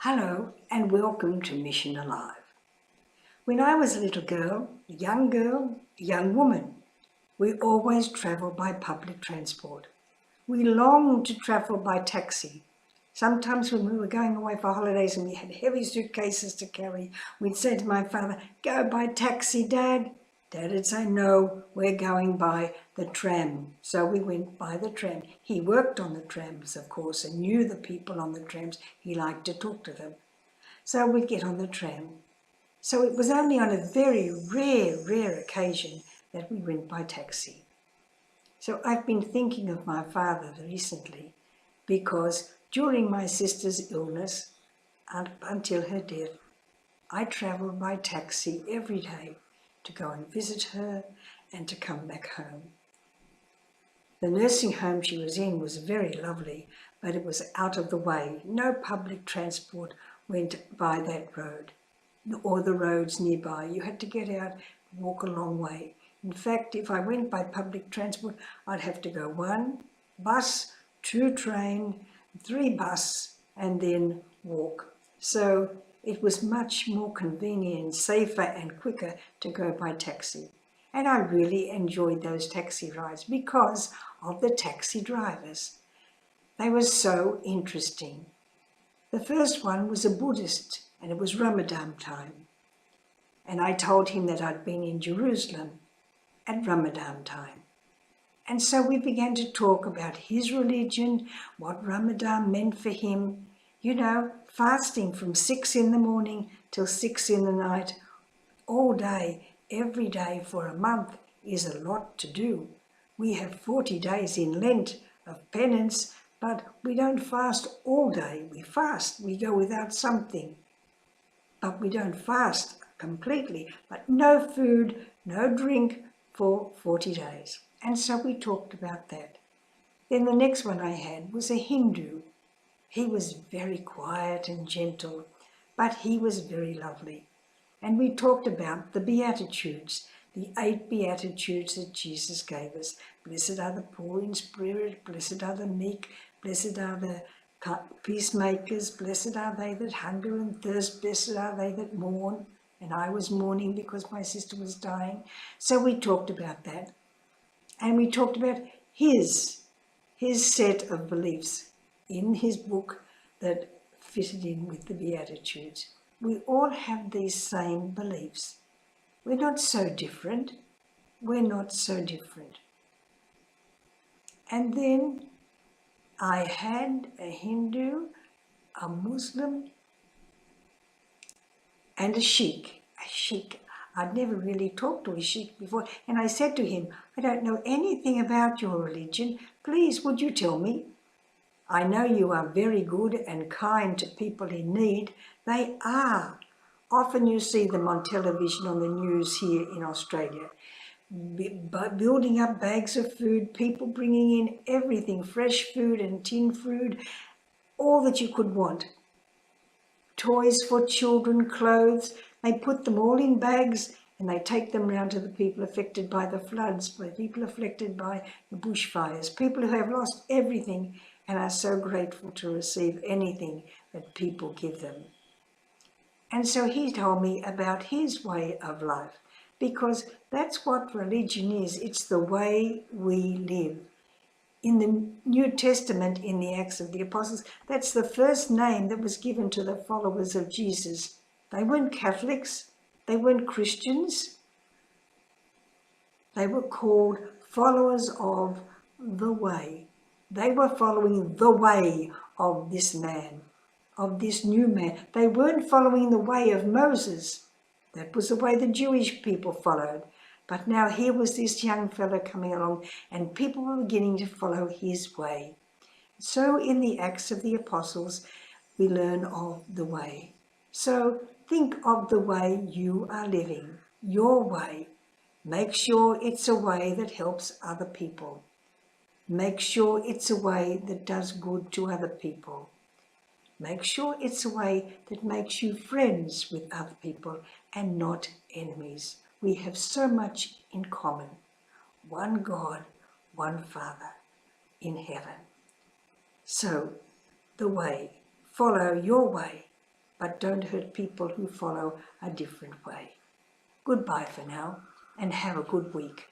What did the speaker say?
Hello and welcome to Mission Alive. When I was a little girl, a young woman, we always travelled by public transport. We longed to travel by taxi. Sometimes when we were going away for holidays and we had heavy suitcases to carry, we'd say to my father, "Go by taxi, Dad." Dad would say, "No, we're going by the tram." So we went by the tram. He worked on the trams, of course, and knew the people on the trams. He liked to talk to them. So we'd get on the tram. So it was only on a very rare occasion that we went by taxi. So I've been thinking of my father recently because during my sister's illness and until her death, I travelled by taxi every day to go and visit her and to come back home. The nursing home she was in was very lovely, but it was out of the way. No public transport went by that road or the roads nearby. You had to get out and walk a long way. In fact, if I went by public transport, I'd have to go 1 bus, 2 train, 3 bus, and then walk. So it was much more convenient, safer and quicker to go by taxi. And I really enjoyed those taxi rides because of the taxi drivers. They were so interesting. The first one was a Buddhist, and it was Ramadan time. And I told him that I'd been in Jerusalem at Ramadan time. And so we began to talk about his religion, what Ramadan meant for him. You know, fasting from 6 in the morning till 6 in the night, all day, every day for a month is a lot to do. We have 40 days in Lent of penance, but we don't fast all day. We fast, we go without something. But we don't fast completely, but no food, no drink for 40 days. And so we talked about that. Then the next one I had was a Hindu. He was very quiet and gentle, but he was very lovely. And we talked about the Beatitudes, the 8 Beatitudes that Jesus gave us. Blessed are the poor in spirit, blessed are the meek, blessed are the peacemakers, blessed are they that hunger and thirst, blessed are they that mourn. And I was mourning because my sister was dying. So we talked about that. And we talked about his set of beliefs in his book that fitted in with the Beatitudes. We all have these same beliefs. We're not so different. We're not so different. And then I had a Hindu, a Muslim, and a Sikh. A Sikh. I'd never really talked to a Sikh before. And I said to him, "I don't know anything about your religion. Please, would you tell me? I know you are very good and kind to people in need." They are. Often you see them on television, on the news here in Australia. Building up bags of food, people bringing in everything, fresh food and tin food, all that you could want. Toys for children, clothes, they put them all in bags and they take them round to the people affected by the floods, by people affected by the bushfires, people who have lost everything and are so grateful to receive anything that people give them. And so he told me about his way of life, because that's what religion is. It's the way we live. In the New Testament, in the Acts of the Apostles, that's the first name that was given to the followers of Jesus. They weren't Catholics. They weren't Christians. They were called followers of the way. They were following the way of this man, of this new man. They weren't following the way of Moses. That was the way the Jewish people followed. But now here was this young fellow coming along and people were beginning to follow his way. So in the Acts of the Apostles, we learn of the way. So think of the way you are living, your way. Make sure it's a way that helps other people. Make sure it's a way that does good to other people. Make sure it's a way that makes you friends with other people and not enemies. We have so much in common. One God, one Father in heaven. So, the way. Follow your way. but don't hurt people who follow a different way. Goodbye for now, and have a good week.